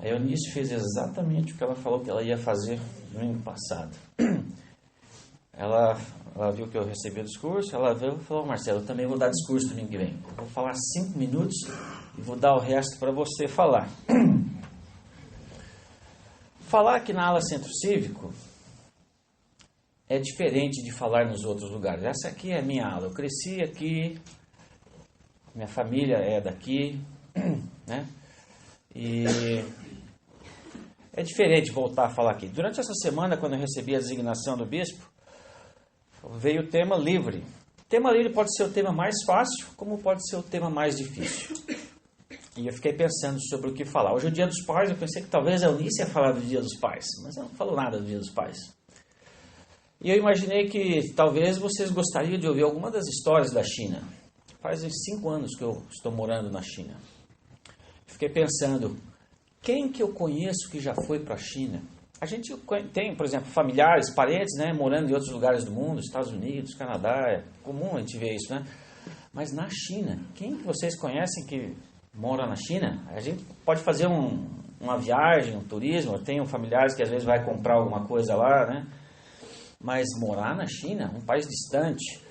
A Eunice fez exatamente o que ela falou que ela ia fazer no ano passado. Ela viu que eu recebi o discurso, ela veio e falou: Marcelo, eu também vou dar discurso domingo que vem. Eu vou falar 5 minutos e vou dar o resto para você falar. Falar aqui na ala Centro Cívico é diferente de falar nos outros lugares. Essa aqui é a minha ala. Eu cresci aqui, minha família é daqui, né? E é diferente voltar a falar aqui. Durante essa semana, quando eu recebi a designação do bispo, veio o tema livre. O tema livre pode ser o tema mais fácil, como pode ser o tema mais difícil. E eu fiquei pensando sobre o que falar. Hoje é o Dia dos Pais, eu pensei que talvez a Eunice ia falar do Dia dos Pais, mas ela não falou nada do Dia dos Pais. E eu imaginei que talvez vocês gostariam de ouvir alguma das histórias da China. Faz uns 5 anos que eu estou morando na China. Fiquei pensando, quem que eu conheço que já foi para a China? A gente tem, por exemplo, familiares, parentes, né, morando em outros lugares do mundo, Estados Unidos, Canadá, é comum a gente ver isso, né? Mas na China, quem que vocês conhecem que mora na China? A gente pode fazer uma viagem, um turismo, eu tenho familiares que às vezes vai comprar alguma coisa lá, né? Mas morar na China, um país distante,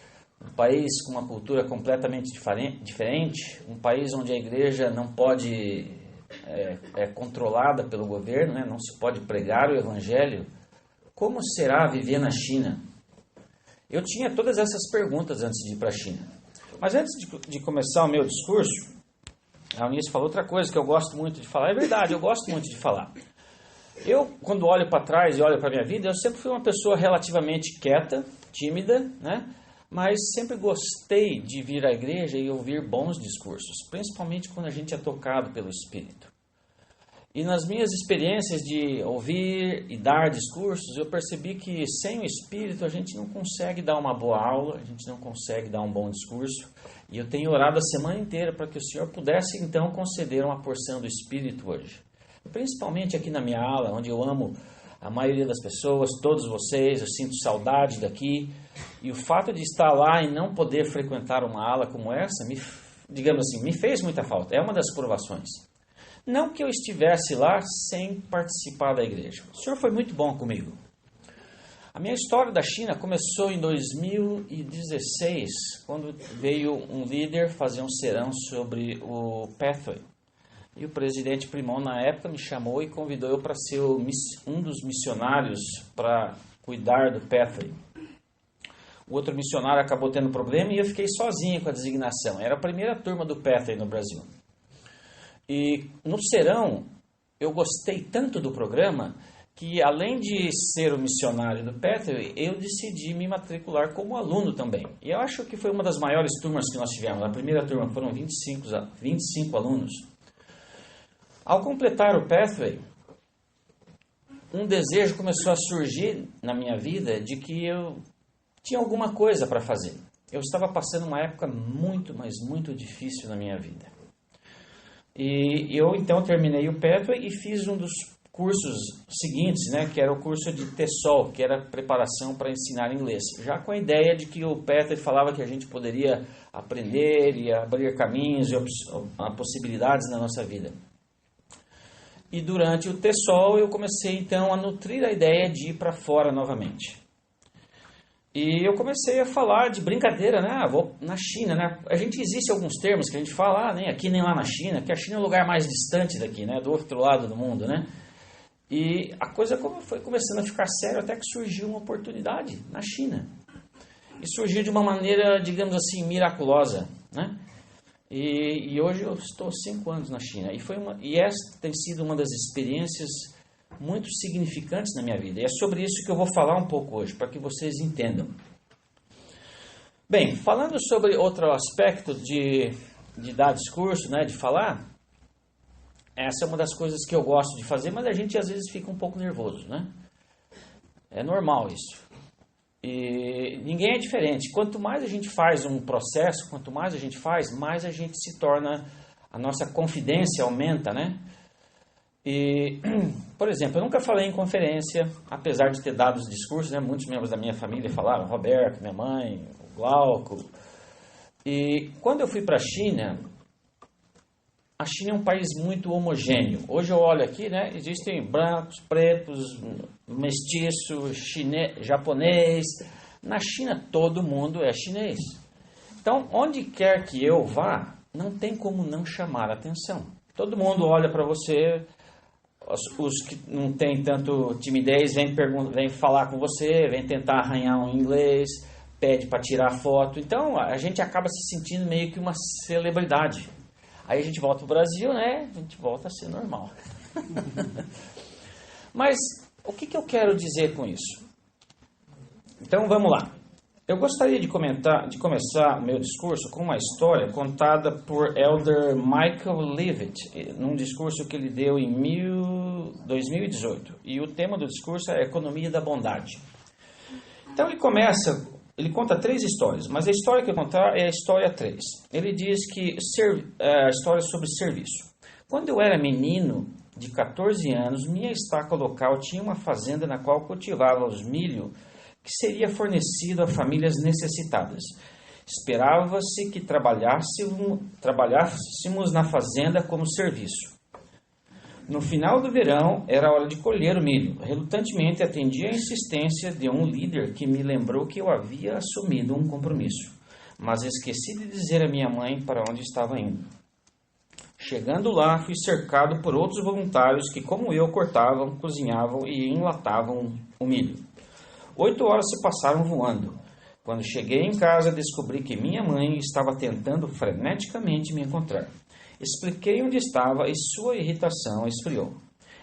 um país com uma cultura completamente diferente, um país onde a igreja não pode, é controlada pelo governo, né? Não se pode pregar o evangelho. Como será viver na China? Eu tinha todas essas perguntas antes de ir para a China. Mas antes de começar o meu discurso, a Eunice falou outra coisa que eu gosto muito de falar. É verdade, eu gosto muito de falar. Eu, quando olho para trás e olho para a minha vida, eu sempre fui uma pessoa relativamente quieta, tímida, né? Mas sempre gostei de vir à igreja e ouvir bons discursos, principalmente quando a gente é tocado pelo Espírito. E nas minhas experiências de ouvir e dar discursos, eu percebi que sem o Espírito a gente não consegue dar uma boa aula, a gente não consegue dar um bom discurso. E eu tenho orado a semana inteira para que o Senhor pudesse então conceder uma porção do Espírito hoje. Principalmente aqui na minha ala, onde eu amo a maioria das pessoas, todos vocês, eu sinto saudade daqui. E o fato de estar lá e não poder frequentar uma ala como essa, digamos assim, me fez muita falta. É uma das provações. Não que eu estivesse lá sem participar da igreja. O Senhor foi muito bom comigo. A minha história da China começou em 2016, quando veio um líder fazer um serão sobre o Pathway. E o presidente Primon, na época, me chamou e convidou eu para ser um dos missionários para cuidar do Pathway. O outro missionário acabou tendo problema e eu fiquei sozinho com a designação. Era a primeira turma do Pathway no Brasil. E no serão, eu gostei tanto do programa que, além de ser o missionário do Pathway, eu decidi me matricular como aluno também. E eu acho que foi uma das maiores turmas que nós tivemos. A primeira turma foram 25 alunos. Ao completar o Pathway, um desejo começou a surgir na minha vida de que eu tinha alguma coisa para fazer. Eu estava passando uma época muito, mas muito difícil na minha vida. E eu então terminei o Pathway e fiz um dos cursos seguintes, né, que era o curso de TESOL, que era preparação para ensinar inglês. Já com a ideia de que o Pathway falava que a gente poderia aprender e abrir caminhos e possibilidades na nossa vida. E durante o TESOL eu comecei então a nutrir a ideia de ir para fora novamente. E eu comecei a falar de brincadeira, né? Vou na China, né? A gente existe alguns termos que a gente fala, nem aqui nem lá na China, que a China é o lugar mais distante daqui, né? Do outro lado do mundo, né? E a coisa foi começando a ficar séria até que surgiu uma oportunidade na China. E surgiu de uma maneira, digamos assim, miraculosa, né? E hoje eu estou 5 anos na China. E essa tem sido uma das experiências muito significantes na minha vida. E é sobre isso que eu vou falar um pouco hoje, para que vocês entendam. Bem, falando sobre outro aspecto de dar discurso, né, de falar, essa é uma das coisas que eu gosto de fazer, mas a gente às vezes fica um pouco nervoso, né? É normal isso. E ninguém é diferente. Quanto mais a gente faz um processo, quanto mais a gente faz, mais a gente se torna, a nossa confidência aumenta, né? E, por exemplo, eu nunca falei em conferência, apesar de ter dado os discursos, né? Muitos membros da minha família falaram, Roberto, minha mãe, o Glauco. E quando eu fui para a China, a China é um país muito homogêneo. Hoje eu olho aqui, né, existem brancos, pretos, mestiço, japonês. Na China todo mundo é chinês. Então, onde quer que eu vá, não tem como não chamar a atenção. Todo mundo olha para você, os que não têm tanto timidez vêm falar com você, vêm tentar arranhar um inglês, pede para tirar foto. Então, a gente acaba se sentindo meio que uma celebridade. Aí a gente volta para o Brasil, né? A gente volta a ser normal. Mas, o que eu quero dizer com isso? Então, vamos lá. Eu gostaria de começar o meu discurso com uma história contada por Elder Michael Leavitt, num discurso que ele deu em 2018. E o tema do discurso é a economia da bondade. Então ele conta 3 histórias, mas a história que eu vou contar é a história 3. Ele diz que a história sobre serviço. Quando eu era menino, de 14 anos, minha estaca local tinha uma fazenda na qual cultivava os milho que seria fornecido a famílias necessitadas. Esperava-se que trabalhássemos na fazenda como serviço. No final do verão, era hora de colher o milho. Relutantemente, atendi à insistência de um líder que me lembrou que eu havia assumido um compromisso, mas esqueci de dizer à minha mãe para onde estava indo. Chegando lá, fui cercado por outros voluntários que, como eu, cortavam, cozinhavam e enlatavam o milho. 8 horas se passaram voando. Quando cheguei em casa, descobri que minha mãe estava tentando freneticamente me encontrar. Expliquei onde estava e sua irritação esfriou.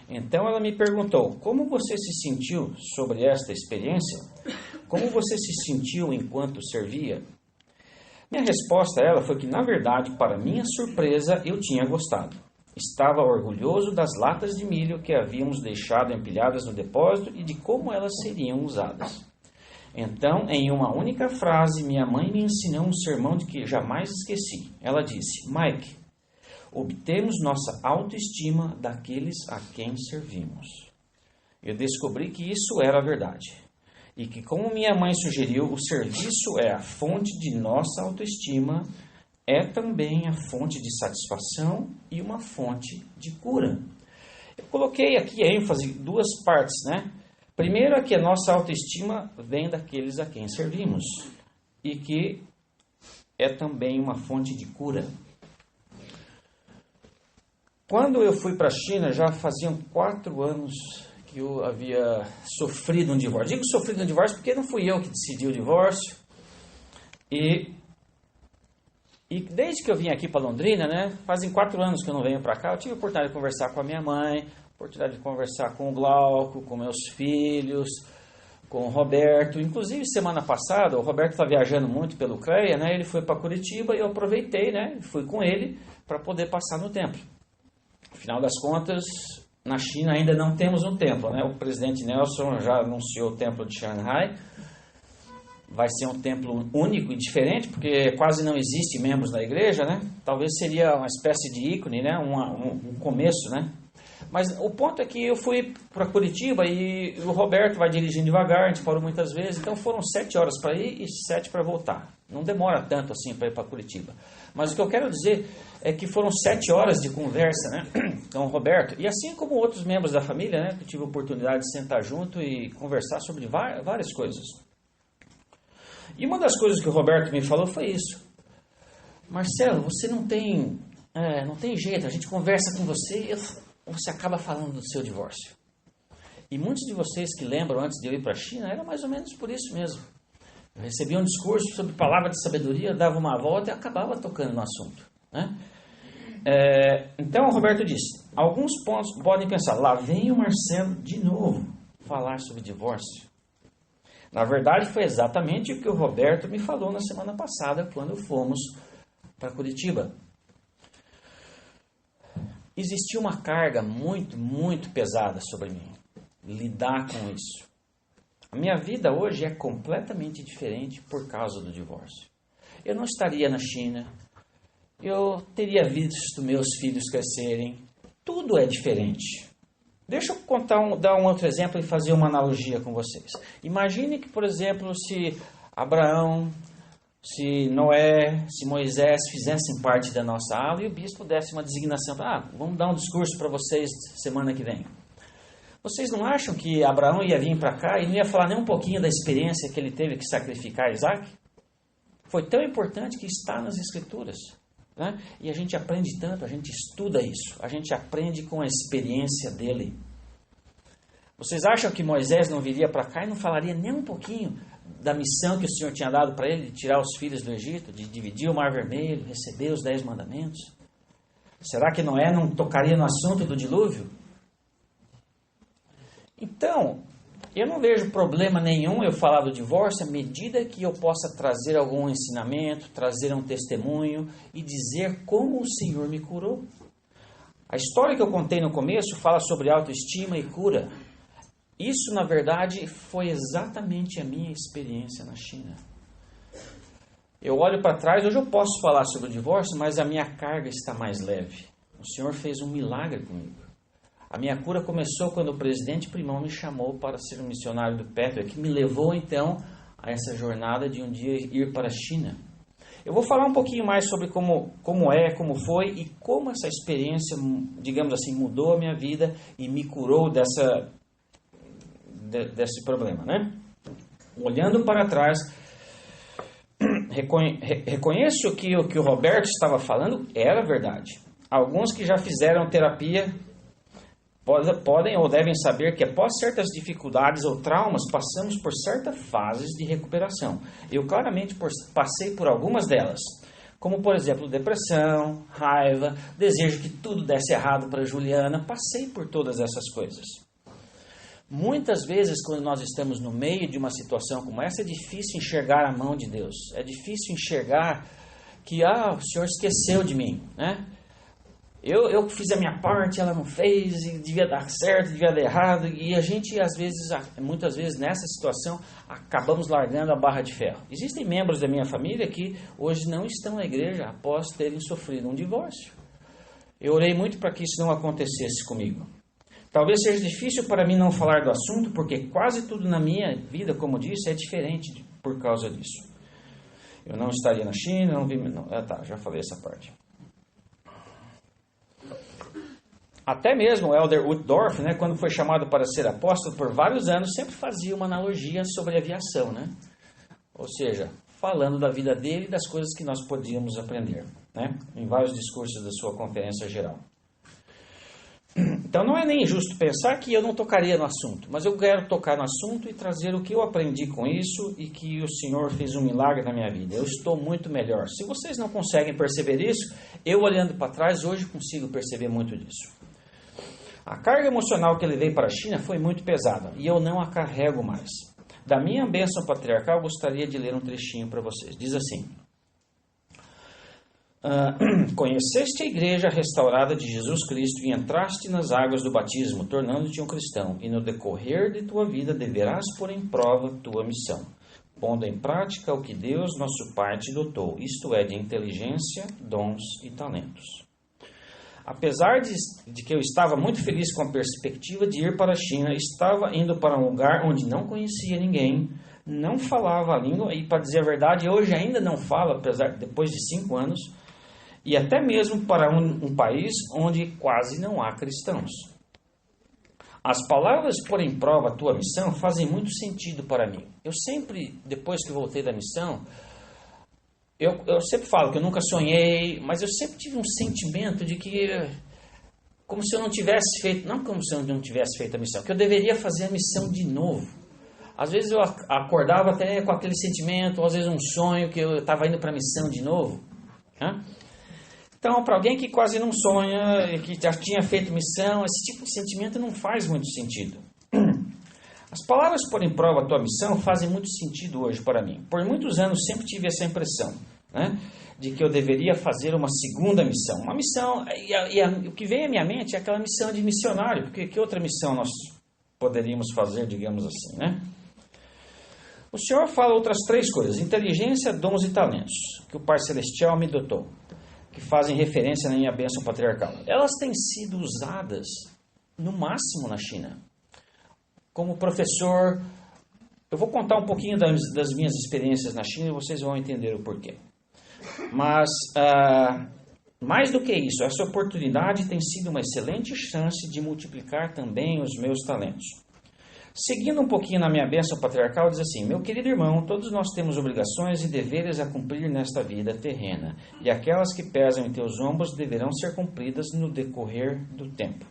Então ela me perguntou: como você se sentiu sobre esta experiência? Como você se sentiu enquanto servia? Minha resposta a ela foi que, na verdade, para minha surpresa, eu tinha gostado. Estava orgulhoso das latas de milho que havíamos deixado empilhadas no depósito e de como elas seriam usadas. Então, em uma única frase, minha mãe me ensinou um sermão de que jamais esqueci. Ela disse: Mike, obtemos nossa autoestima daqueles a quem servimos. Eu descobri que isso era a verdade. E que, como minha mãe sugeriu, o serviço é a fonte de nossa autoestima, é também a fonte de satisfação e uma fonte de cura. Eu coloquei aqui a ênfase em 2 partes, né? Primeiro é que a nossa autoestima vem daqueles a quem servimos e que é também uma fonte de cura. Quando eu fui para a China, já faziam 4 anos que eu havia sofrido um divórcio. Digo sofrido um divórcio porque não fui eu que decidi o divórcio. E desde que eu vim aqui para Londrina, né, fazem 4 anos que eu não venho para cá, eu tive a oportunidade de conversar com a minha mãe, a oportunidade de conversar com o Glauco, com meus filhos, com o Roberto. Inclusive, semana passada, o Roberto está viajando muito pela Ucrânia, né, ele foi para Curitiba e eu aproveitei, né, fui com ele para poder passar no templo. Afinal das contas, na China ainda não temos um templo, né, o presidente Nelson já anunciou o templo de Xangai. Vai ser um templo único e diferente, porque quase não existe membros na igreja, né? Talvez seria uma espécie de ícone, né? Um começo, né? Mas o ponto é que eu fui para Curitiba e o Roberto vai dirigindo devagar, a gente parou muitas vezes, então foram 7 horas para ir e 7 para voltar. Não demora tanto assim para ir para Curitiba. Mas o que eu quero dizer é que foram 7 horas de conversa, né? Com o Roberto, e assim como outros membros da família, né? Que eu tive a oportunidade de sentar junto e conversar sobre várias coisas. E uma das coisas que o Roberto me falou foi isso: Marcelo, você não tem jeito, a gente conversa com você e você acaba falando do seu divórcio. E muitos de vocês que lembram antes de eu ir para a China, era mais ou menos por isso mesmo. Eu recebia um discurso sobre palavra de sabedoria, dava uma volta e acabava tocando no assunto, né? Então o Roberto disse: alguns pontos podem pensar, lá vem o Marcelo de novo falar sobre divórcio. Na verdade, foi exatamente o que o Roberto me falou na semana passada, quando fomos para Curitiba. Existia uma carga muito, muito pesada sobre mim. Lidar com isso. A minha vida hoje é completamente diferente por causa do divórcio. Eu não estaria na China. Eu teria visto meus filhos crescerem. Tudo é diferente. Deixa eu dar um outro exemplo e fazer uma analogia com vocês. Imagine que, por exemplo, se Abraão se Noé, se Moisés fizessem parte da nossa ala e o bispo desse uma designação, vamos dar um discurso para vocês semana que vem. Vocês não acham que Abraão ia vir para cá e não ia falar nem um pouquinho da experiência que ele teve que sacrificar Isaac? Foi tão importante que está nas Escrituras. Né? E a gente aprende tanto, a gente estuda isso, a gente aprende com a experiência dele. Vocês acham que Moisés não viria para cá e não falaria nem um pouquinho da missão que o Senhor tinha dado para ele, de tirar os filhos do Egito, de dividir o Mar Vermelho, receber os 10 mandamentos? Será que Noé não tocaria no assunto do dilúvio? Então, eu não vejo problema nenhum eu falar do divórcio à medida que eu possa trazer algum ensinamento, trazer um testemunho e dizer como o Senhor me curou. A história que eu contei no começo fala sobre autoestima e cura. Isso, na verdade, foi exatamente a minha experiência na China. Eu olho para trás, hoje eu posso falar sobre o divórcio, mas a minha carga está mais leve. O Senhor fez um milagre comigo. A minha cura começou quando o presidente Primão me chamou para ser um missionário do Petra, que me levou então a essa jornada de um dia ir para a China. Eu vou falar um pouquinho mais sobre como foi e como essa experiência, digamos assim, mudou a minha vida e me curou desse problema, né? Olhando para trás, reconheço que o que o Roberto estava falando era verdade. Alguns que já fizeram terapia podem ou devem saber que após certas dificuldades ou traumas, passamos por certas fases de recuperação. Eu claramente passei por algumas delas, como por exemplo depressão, raiva, desejo que tudo desse errado para Juliana. Passei por todas essas coisas. Muitas vezes, quando nós estamos no meio de uma situação como essa, é difícil enxergar a mão de Deus. É difícil enxergar que o Senhor esqueceu de mim, né? Eu fiz a minha parte, ela não fez, e devia dar certo, devia dar errado, e a gente, muitas vezes, nessa situação, acabamos largando a barra de ferro. Existem membros da minha família que hoje não estão na igreja após terem sofrido um divórcio. Eu orei muito para que isso não acontecesse comigo. Talvez seja difícil para mim não falar do assunto, porque quase tudo na minha vida, como disse, é diferente por causa disso. Eu não estaria na China, já falei essa parte. Até mesmo o Elder Uchtdorf, né, quando foi chamado para ser apóstolo por vários anos, sempre fazia uma analogia sobre aviação, né? Ou seja, falando da vida dele e das coisas que nós podíamos aprender, né? Em vários discursos da sua conferência geral. Então não é nem justo pensar que eu não tocaria no assunto, mas eu quero tocar no assunto e trazer o que eu aprendi com isso e que o Senhor fez um milagre na minha vida. Eu estou muito melhor. Se vocês não conseguem perceber isso, eu olhando para trás hoje consigo perceber muito disso. A carga emocional que eu levei para a China foi muito pesada e eu não a carrego mais. Da minha bênção patriarcal, gostaria de ler um trechinho para vocês. Diz assim: conheceste a igreja restaurada de Jesus Cristo e entraste nas águas do batismo, tornando-te um cristão, e no decorrer de tua vida deverás pôr em prova tua missão, pondo em prática o que Deus, nosso Pai, te dotou, isto é, de inteligência, dons e talentos. Apesar de que eu estava muito feliz com a perspectiva de ir para a China, estava indo para um lugar onde não conhecia ninguém, não falava a língua, e para dizer a verdade, hoje ainda não falo, depois de 5 anos, e até mesmo para um país onde quase não há cristãos. As palavras pôr em prova a tua missão fazem muito sentido para mim. Eu sempre, depois que voltei da missão, eu sempre falo que eu nunca sonhei, mas eu sempre tive um sentimento de que, como se eu não tivesse feito, não como se eu não tivesse feito a missão, que eu deveria fazer a missão de novo. Às vezes eu acordava até com aquele sentimento, ou às vezes um sonho que eu estava indo para a missão de novo. Né? Então, para alguém que quase não sonha, que já tinha feito missão, esse tipo de sentimento não faz muito sentido. As palavras pôr em prova a tua missão fazem muito sentido hoje para mim. Por muitos anos sempre tive essa impressão, né, de que eu deveria fazer uma segunda missão. Uma missão, o que vem à minha mente é aquela missão de missionário, porque que outra missão nós poderíamos fazer, digamos assim, né? O Senhor fala outras 3 coisas: inteligência, dons e talentos, que o Pai Celestial me dotou, que fazem referência na minha bênção patriarcal. Elas têm sido usadas no máximo na China. Como professor, Eu vou contar um pouquinho das minhas experiências na China e vocês vão entender o porquê. Mas, mais do que isso, essa oportunidade tem sido uma excelente chance de multiplicar também os meus talentos. Seguindo um pouquinho na minha bênção patriarcal, diz assim: meu querido irmão, todos nós temos obrigações e deveres a cumprir nesta vida terrena, e aquelas que pesam em teus ombros deverão ser cumpridas no decorrer do tempo.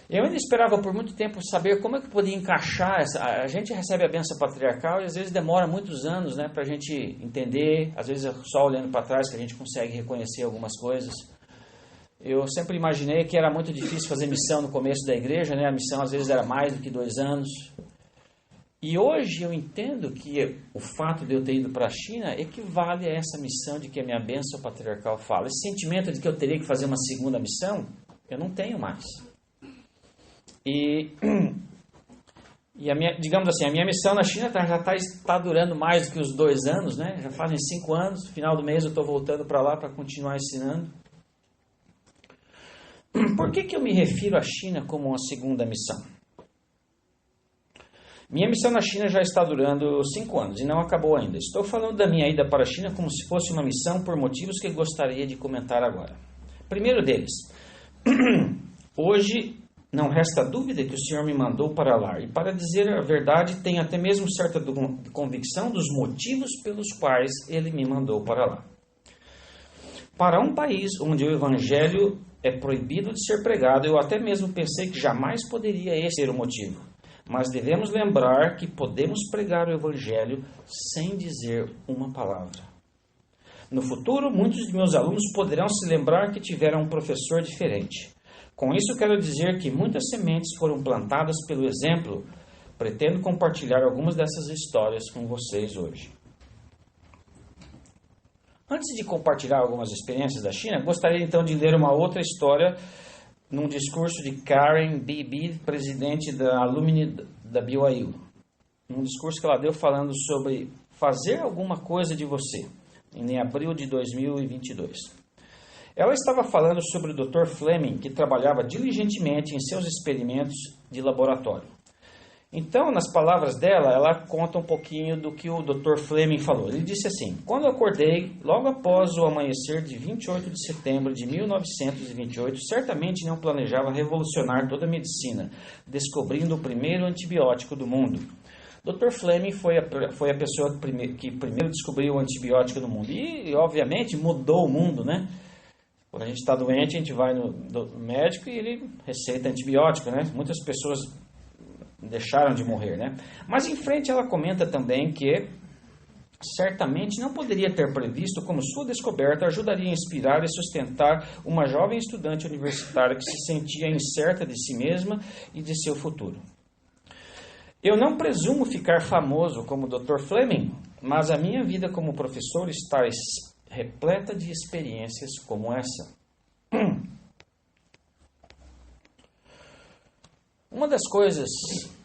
Eu ainda esperava por muito tempo saber como é que podia encaixar a gente recebe a bênção patriarcal e às vezes demora muitos anos, né, para a gente entender, às vezes é só olhando para trás que a gente consegue reconhecer algumas coisas. Eu sempre imaginei que era muito difícil fazer missão no começo da igreja, né? A missão às vezes era mais do que 2 anos. E hoje eu entendo que o fato de eu ter ido para a China equivale a essa missão de que a minha bênção patriarcal fala. Esse sentimento de que eu teria que fazer uma segunda missão, eu não tenho mais. E a minha, digamos assim, a minha missão na China já está durando mais do que os 2 anos, né? Já fazem 5 anos, no final do mês eu estou voltando para lá para continuar ensinando. Por que eu me refiro à China como uma segunda missão? Minha missão na China já está durando 5 anos e não acabou ainda. Estou falando da minha ida para a China como se fosse uma missão por motivos que gostaria de comentar agora. Primeiro deles, hoje não resta dúvida que o Senhor me mandou para lá. E para dizer a verdade, tenho até mesmo certa convicção dos motivos pelos quais Ele me mandou para lá. Para um país onde o Evangelho é proibido de ser pregado, eu até mesmo pensei que jamais poderia esse ser o motivo. Mas devemos lembrar que podemos pregar o Evangelho sem dizer uma palavra. No futuro, muitos de meus alunos poderão se lembrar que tiveram um professor diferente. Com isso, quero dizer que muitas sementes foram plantadas pelo exemplo. Pretendo compartilhar algumas dessas histórias com vocês hoje. Antes de compartilhar algumas experiências da China, gostaria então de ler uma outra história num discurso de Karen Beebe, presidente da Alumni da BYU. Um discurso que ela deu falando sobre fazer alguma coisa de você, em abril de 2022. Ela estava falando sobre o Dr. Fleming, que trabalhava diligentemente em seus experimentos de laboratório. Então, nas palavras dela, ela conta um pouquinho do que o Dr. Fleming falou. Ele disse assim: quando acordei, logo após o amanhecer de 28 de setembro de 1928, certamente não planejava revolucionar toda a medicina, descobrindo o primeiro antibiótico do mundo. Dr. Fleming foi a pessoa que primeiro descobriu o antibiótico no mundo. E, obviamente, mudou o mundo, né? Quando a gente está doente, a gente vai no médico e ele receita antibiótico, né? Muitas pessoas deixaram de morrer, né? Mas em frente ela comenta também que certamente não poderia ter previsto como sua descoberta ajudaria a inspirar e sustentar uma jovem estudante universitária que se sentia incerta de si mesma e de seu futuro. Eu não presumo ficar famoso como Dr. Fleming, mas a minha vida como professor está repleta de experiências como essa. Uma das coisas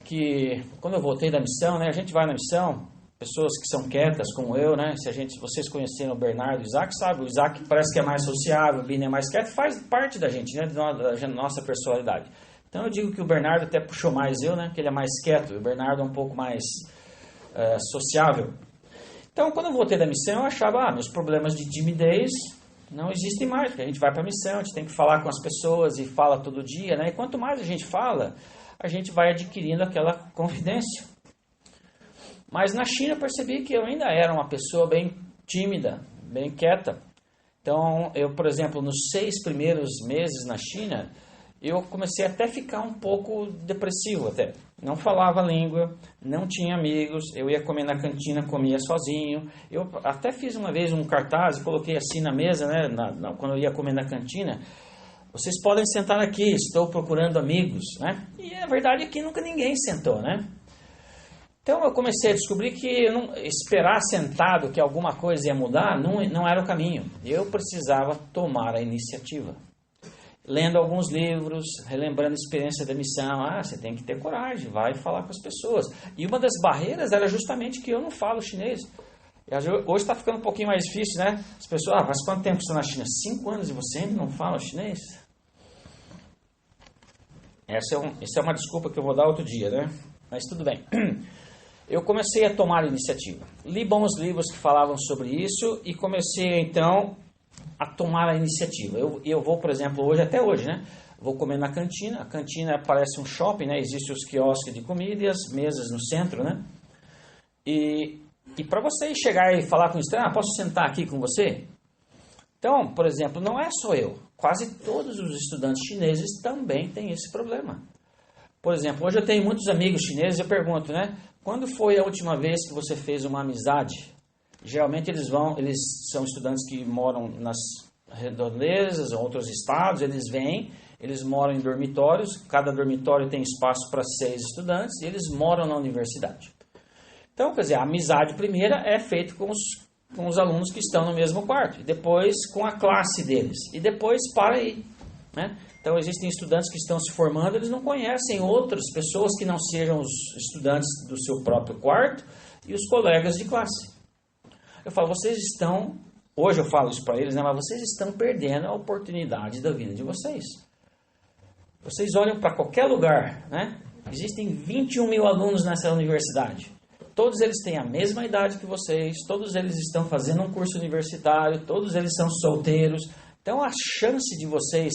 que, quando eu voltei da missão, né, a gente vai na missão, pessoas que são quietas como eu, né, se vocês conheceram o Bernardo e o Isaac, sabe, o Isaac parece que é mais sociável, o Bini é mais quieto, faz parte da gente, né, da nossa personalidade. Então eu digo que o Bernardo até puxou mais eu, né, que ele é mais quieto, o Bernardo é um pouco mais sociável. Então, quando eu voltei da missão, eu achava, meus problemas de timidez não existem mais, porque a gente vai para a missão, a gente tem que falar com as pessoas e fala todo dia, né? E quanto mais a gente fala, a gente vai adquirindo aquela confidência. Mas na China eu percebi que eu ainda era uma pessoa bem tímida, bem quieta. Então, eu, por exemplo, nos 6 primeiros meses na China, eu comecei até a ficar um pouco depressivo até. Não falava a língua, não tinha amigos, eu ia comer na cantina, comia sozinho. Eu até fiz uma vez um cartaz e coloquei assim na mesa, né, quando eu ia comer na cantina: vocês podem sentar aqui, estou procurando amigos, né? E a verdade é que nunca ninguém sentou, né? Então eu comecei a descobrir que esperar sentado que alguma coisa ia mudar não era o caminho. Eu precisava tomar a iniciativa. Lendo alguns livros, relembrando a experiência da missão. Você tem que ter coragem, vai falar com as pessoas. E uma das barreiras era justamente que eu não falo chinês. Hoje está ficando um pouquinho mais difícil, né? As pessoas, mas quanto tempo você está na China? 5 anos e você ainda não fala chinês? Essa é uma desculpa que eu vou dar outro dia, né? Mas tudo bem. eu comecei a tomar a iniciativa. Li bons livros que falavam sobre isso e comecei, então, a tomar a iniciativa. Eu vou, por exemplo, até hoje, né? Vou comer na cantina. A cantina parece um shopping, né? Existem os quiosques de comida e as mesas no centro, né? E para você chegar e falar com o estranho, posso sentar aqui com você? Então, por exemplo, não é só eu. Quase todos os estudantes chineses também têm esse problema. Por exemplo, hoje eu tenho muitos amigos chineses, eu pergunto, né? Quando foi a última vez que você fez uma amizade? Geralmente eles são estudantes que moram nas redondezas, ou outros estados, eles moram em dormitórios, cada dormitório tem espaço para 6 estudantes, e eles moram na universidade. Então, quer dizer, a amizade primeira é feita com os alunos que estão no mesmo quarto, e depois com a classe deles, e depois para aí, né? Então, existem estudantes que estão se formando, eles não conhecem outras pessoas que não sejam os estudantes do seu próprio quarto e os colegas de classe. Eu falo, hoje eu falo isso para eles, né? Mas vocês estão perdendo a oportunidade da vida de vocês. Vocês olham para qualquer lugar, né? Existem 21 mil alunos nessa universidade. Todos eles têm a mesma idade que vocês, todos eles estão fazendo um curso universitário, todos eles são solteiros. Então, a chance de vocês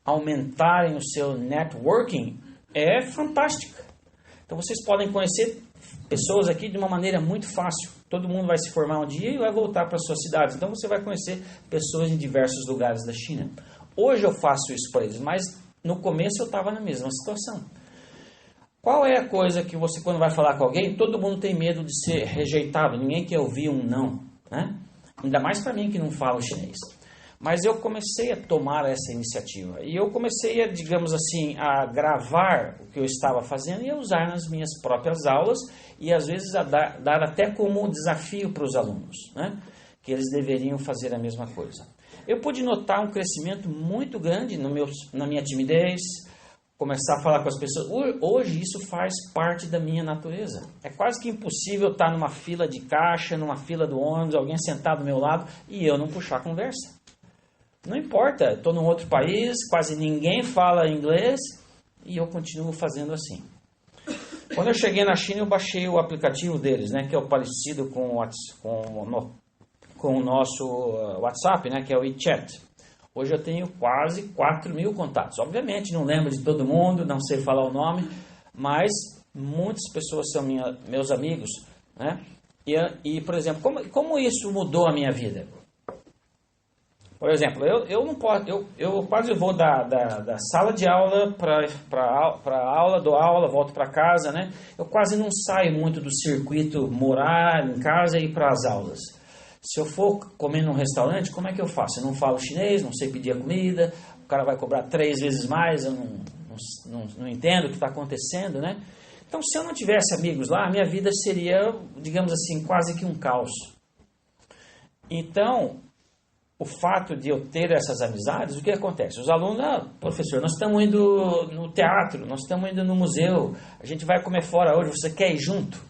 aumentarem o seu networking é fantástica. Então, vocês podem conhecer pessoas aqui de uma maneira muito fácil. Todo mundo vai se formar um dia e vai voltar para a sua cidade. Então, você vai conhecer pessoas em diversos lugares da China. Hoje eu faço isso para eles, mas no começo eu estava na mesma situação. Qual é a coisa que você, quando vai falar com alguém, todo mundo tem medo de ser rejeitado, ninguém quer ouvir um não, né? Ainda mais para mim que não falo chinês. Mas eu comecei a tomar essa iniciativa e eu comecei a, digamos assim, a gravar o que eu estava fazendo e a usar nas minhas próprias aulas e às vezes a dar até como desafio para os alunos, né? Que eles deveriam fazer a mesma coisa. Eu pude notar um crescimento muito grande na minha timidez, começar a falar com as pessoas. Hoje isso faz parte da minha natureza. É quase que impossível estar numa fila de caixa, numa fila do ônibus, alguém sentado do meu lado e eu não puxar conversa. Não importa, estou num outro país, quase ninguém fala inglês e eu continuo fazendo assim. Quando eu cheguei na China, eu baixei o aplicativo deles, né, que é o parecido com o nosso WhatsApp, né, que é o WeChat. Hoje eu tenho quase 4 mil contatos. Obviamente, não lembro de todo mundo, não sei falar o nome, mas muitas pessoas são meus amigos, né? E por exemplo, como isso mudou a minha vida? Por exemplo, eu quase vou da sala de aula para aula, dou aula, volto para casa, né? Eu quase não saio muito do circuito morar em casa e ir para as aulas. Se eu for comer num restaurante, como é que eu faço? Eu não falo chinês, não sei pedir a comida, o cara vai cobrar 3 vezes mais, eu não entendo o que está acontecendo, né? Então, se eu não tivesse amigos lá, a minha vida seria, digamos assim, quase que um caos. Então, o fato de eu ter essas amizades, o que acontece? Os alunos, professor, nós estamos indo no teatro, nós estamos indo no museu, a gente vai comer fora hoje, você quer ir junto?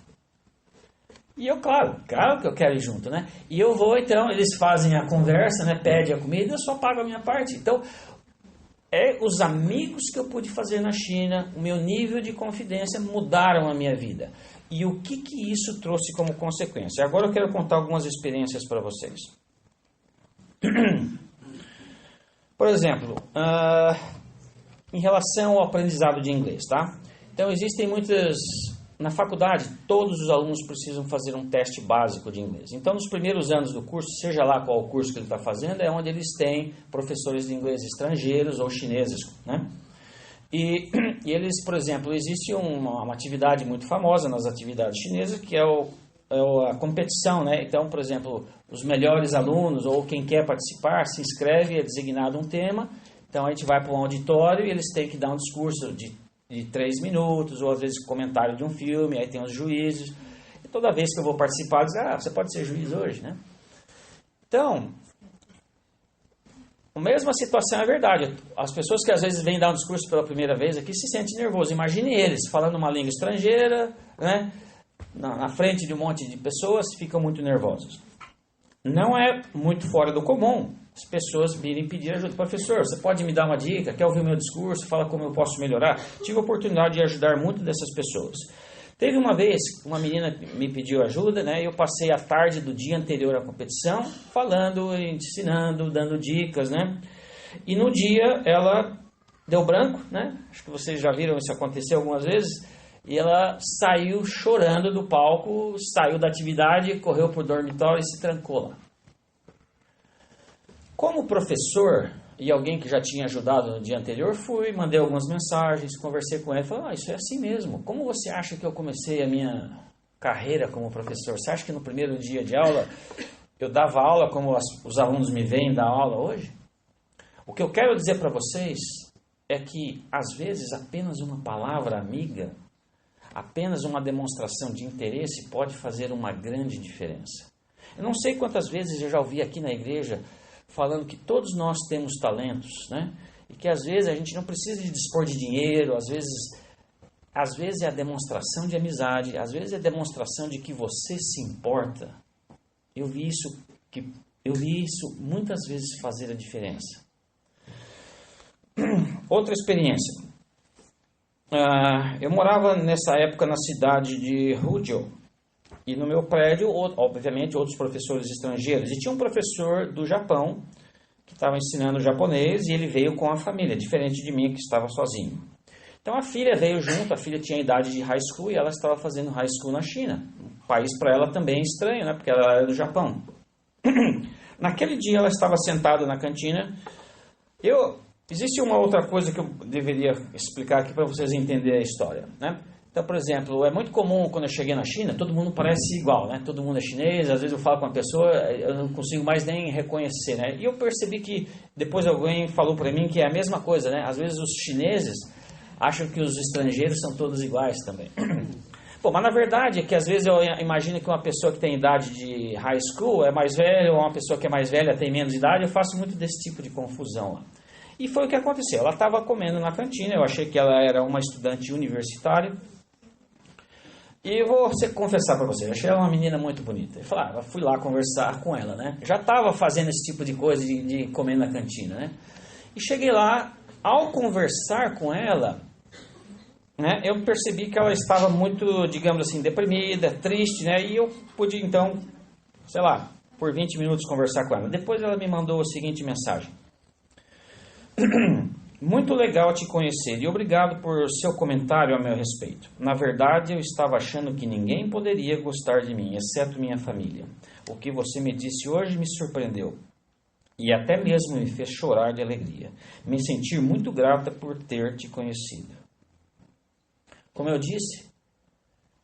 E eu, claro que eu quero ir junto, né? E eu vou, então, eles fazem a conversa, né? Pedem a comida, eu só pago a minha parte. Então, os amigos que eu pude fazer na China, o meu nível de confidência mudaram a minha vida. E o que isso trouxe como consequência? Agora eu quero contar algumas experiências para vocês. Por exemplo, em relação ao aprendizado de inglês, tá? Então, existem muitas... Na faculdade, todos os alunos precisam fazer um teste básico de inglês. Então, nos primeiros anos do curso, seja lá qual o curso que ele está fazendo, é onde eles têm professores de inglês estrangeiros ou chineses, né? E eles, por exemplo, existe uma atividade muito famosa nas atividades chinesas, que é a competição, né? Então, por exemplo, os melhores alunos ou quem quer participar se inscreve, é designado um tema. Então, a gente vai para um auditório e eles têm que dar um discurso de 3 minutos, ou às vezes comentário de um filme, aí tem os juízes. E toda vez que eu vou participar, eu digo, você pode ser juiz hoje, né? Então, a mesma situação é verdade. As pessoas que às vezes vêm dar um discurso pela primeira vez aqui se sentem nervosos. Imagine eles falando uma língua estrangeira, né? Na frente de um monte de pessoas, ficam muito nervosos. Não é muito fora do comum as pessoas virem pedir ajuda. Professor, você pode me dar uma dica? Quer ouvir o meu discurso? Fala como eu posso melhorar? Tive a oportunidade de ajudar muito dessas pessoas. Teve uma vez, uma menina me pediu ajuda, né? Eu passei a tarde do dia anterior à competição falando, ensinando, dando dicas, né? E no dia ela deu branco, né? Acho que vocês já viram isso acontecer algumas vezes. E ela saiu chorando do palco, saiu da atividade, correu para o dormitório e se trancou lá. Como professor e alguém que já tinha ajudado no dia anterior, fui, mandei algumas mensagens, conversei com ela e falei, isso é assim mesmo. Como você acha que eu comecei a minha carreira como professor? Você acha que no primeiro dia de aula eu dava aula como os alunos me veem dar aula hoje? O que eu quero dizer para vocês é que, às vezes, apenas uma palavra amiga, apenas uma demonstração de interesse pode fazer uma grande diferença. Eu não sei quantas vezes eu já ouvi aqui na igreja falando que todos nós temos talentos, né? E que às vezes a gente não precisa de dispor de dinheiro, às vezes é a demonstração de amizade, às vezes é a demonstração de que você se importa. Eu vi isso muitas vezes fazer a diferença. Outra experiência. Eu morava nessa época na cidade de Huzhou. E no meu prédio, obviamente, outros professores estrangeiros. E tinha um professor do Japão que estava ensinando japonês e ele veio com a família, diferente de mim que estava sozinho. Então a filha veio junto, a filha tinha a idade de high school e ela estava fazendo high school na China. Um país para ela também estranho, né? Porque ela era do Japão. Naquele dia ela estava sentada na cantina. Existe uma outra coisa que eu deveria explicar aqui para vocês entenderem a história, né? Então, por exemplo, é muito comum quando eu cheguei na China, todo mundo parece igual, né? Todo mundo é chinês, às vezes eu falo com uma pessoa, eu não consigo mais nem reconhecer, né? E eu percebi que depois alguém falou para mim que é a mesma coisa, né? Às vezes os chineses acham que os estrangeiros são todos iguais também. Bom, mas na verdade é que às vezes eu imagino que uma pessoa que tem idade de high school é mais velha, ou uma pessoa que é mais velha tem menos idade, eu faço muito desse tipo de confusão lá. E foi o que aconteceu, ela estava comendo na cantina, eu achei que ela era uma estudante universitária. E eu vou confessar para vocês, achei ela uma menina muito bonita. Eu fui lá conversar com ela, né? Já estava fazendo esse tipo de coisa de comer na cantina, né? E cheguei lá, ao conversar com ela, né? Eu percebi que ela estava muito, digamos assim, deprimida, triste, né? E eu pude, então, por 20 minutos conversar com ela. Depois ela me mandou a seguinte mensagem. Muito legal te conhecer e obrigado por seu comentário a meu respeito. Na verdade, eu estava achando que ninguém poderia gostar de mim, exceto minha família. O que você me disse hoje me surpreendeu e até mesmo me fez chorar de alegria. Me senti muito grata por ter te conhecido. Como eu disse,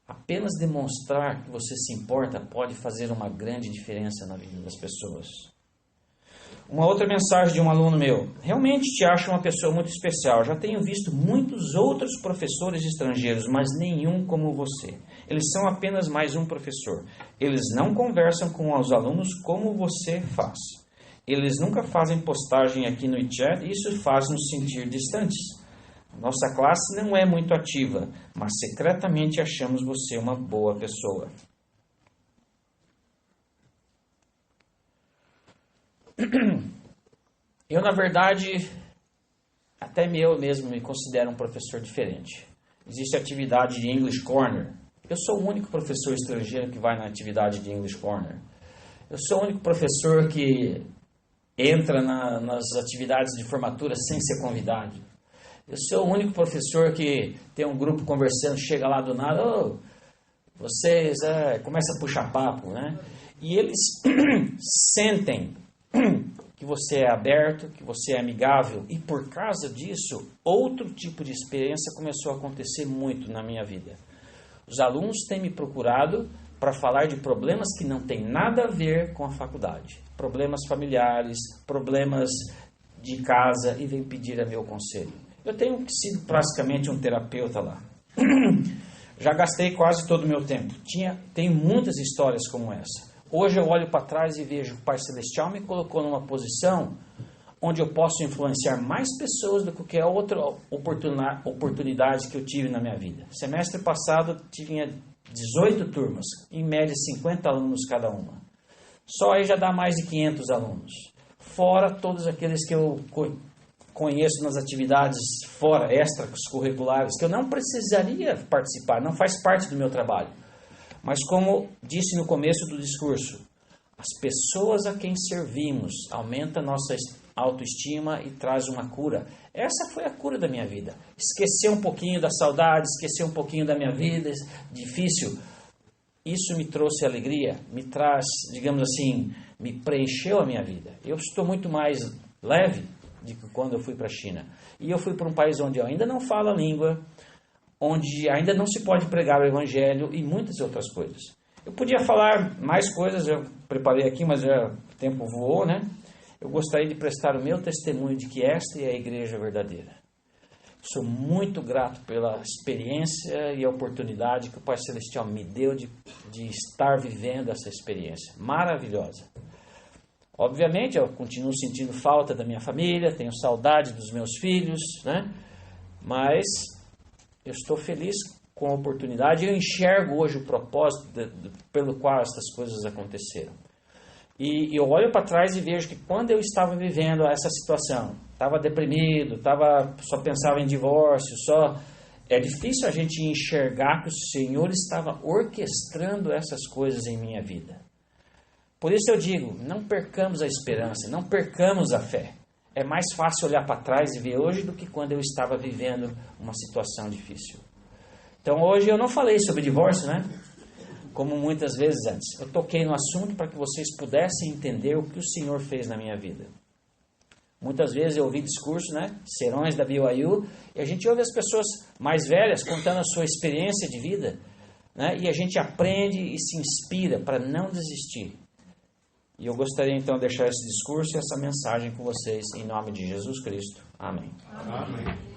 apenas demonstrar que você se importa pode fazer uma grande diferença na vida das pessoas. Uma outra mensagem de um aluno meu. Realmente te acho uma pessoa muito especial. Já tenho visto muitos outros professores estrangeiros, mas nenhum como você. Eles são apenas mais um professor. Eles não conversam com os alunos como você faz. Eles nunca fazem postagem aqui no WeChat e isso faz nos sentir distantes. Nossa classe não é muito ativa, mas secretamente achamos você uma boa pessoa. Eu, na verdade, até eu mesmo me considero um professor diferente. Existe a atividade de English Corner. Eu sou o único professor estrangeiro que vai na atividade de English Corner. Eu sou o único professor que entra nas atividades de formatura sem ser convidado. Eu sou o único professor que tem um grupo conversando, chega lá do nada, vocês, começa a puxar papo, né? E eles sentem que você é aberto, que você é amigável, e por causa disso, outro tipo de experiência começou a acontecer muito na minha vida. Os alunos têm me procurado para falar de problemas que não têm nada a ver com a faculdade. Problemas familiares, problemas de casa, e vêm pedir a meu conselho. Eu tenho sido praticamente um terapeuta lá. Já gastei quase todo o meu tempo. Tenho muitas histórias como essa. Hoje eu olho para trás e vejo que o Pai Celestial me colocou numa posição onde eu posso influenciar mais pessoas do que qualquer outra oportunidade que eu tive na minha vida. Semestre passado tinha 18 turmas, em média 50 alunos cada uma. Só aí já dá mais de 500 alunos. Fora todos aqueles que eu conheço nas atividades fora, extracurriculares, que eu não precisaria participar, não faz parte do meu trabalho. Mas como disse no começo do discurso, as pessoas a quem servimos aumenta a nossa autoestima e traz uma cura. Essa foi a cura da minha vida. Esquecer um pouquinho da saudade, esquecer um pouquinho da minha vida difícil. Isso me trouxe alegria, me traz, digamos assim, me preencheu a minha vida. Eu estou muito mais leve do que quando eu fui para a China. E eu fui para um país onde eu ainda não falo a língua, onde ainda não se pode pregar o evangelho e muitas outras coisas. Eu podia falar mais coisas, eu preparei aqui, mas o tempo voou, né? Eu gostaria de prestar o meu testemunho de que esta é a igreja verdadeira. Sou muito grato pela experiência e a oportunidade que o Pai Celestial me deu de estar vivendo essa experiência maravilhosa. Obviamente, eu continuo sentindo falta da minha família, tenho saudade dos meus filhos, né? Mas eu estou feliz com a oportunidade, eu enxergo hoje o propósito pelo qual essas coisas aconteceram. E eu olho para trás e vejo que quando eu estava vivendo essa situação, estava deprimido, só pensava em divórcio, é difícil a gente enxergar que o Senhor estava orquestrando essas coisas em minha vida. Por isso eu digo, não percamos a esperança, não percamos a fé. É mais fácil olhar para trás e ver hoje do que quando eu estava vivendo uma situação difícil. Então hoje eu não falei sobre divórcio, né? Como muitas vezes antes. Eu toquei no assunto para que vocês pudessem entender o que o Senhor fez na minha vida. Muitas vezes eu ouvi discursos, né? Serões da BYU, e a gente ouve as pessoas mais velhas contando a sua experiência de vida, né? E a gente aprende e se inspira para não desistir. E eu gostaria então de deixar esse discurso e essa mensagem com vocês em nome de Jesus Cristo. Amém. Amém.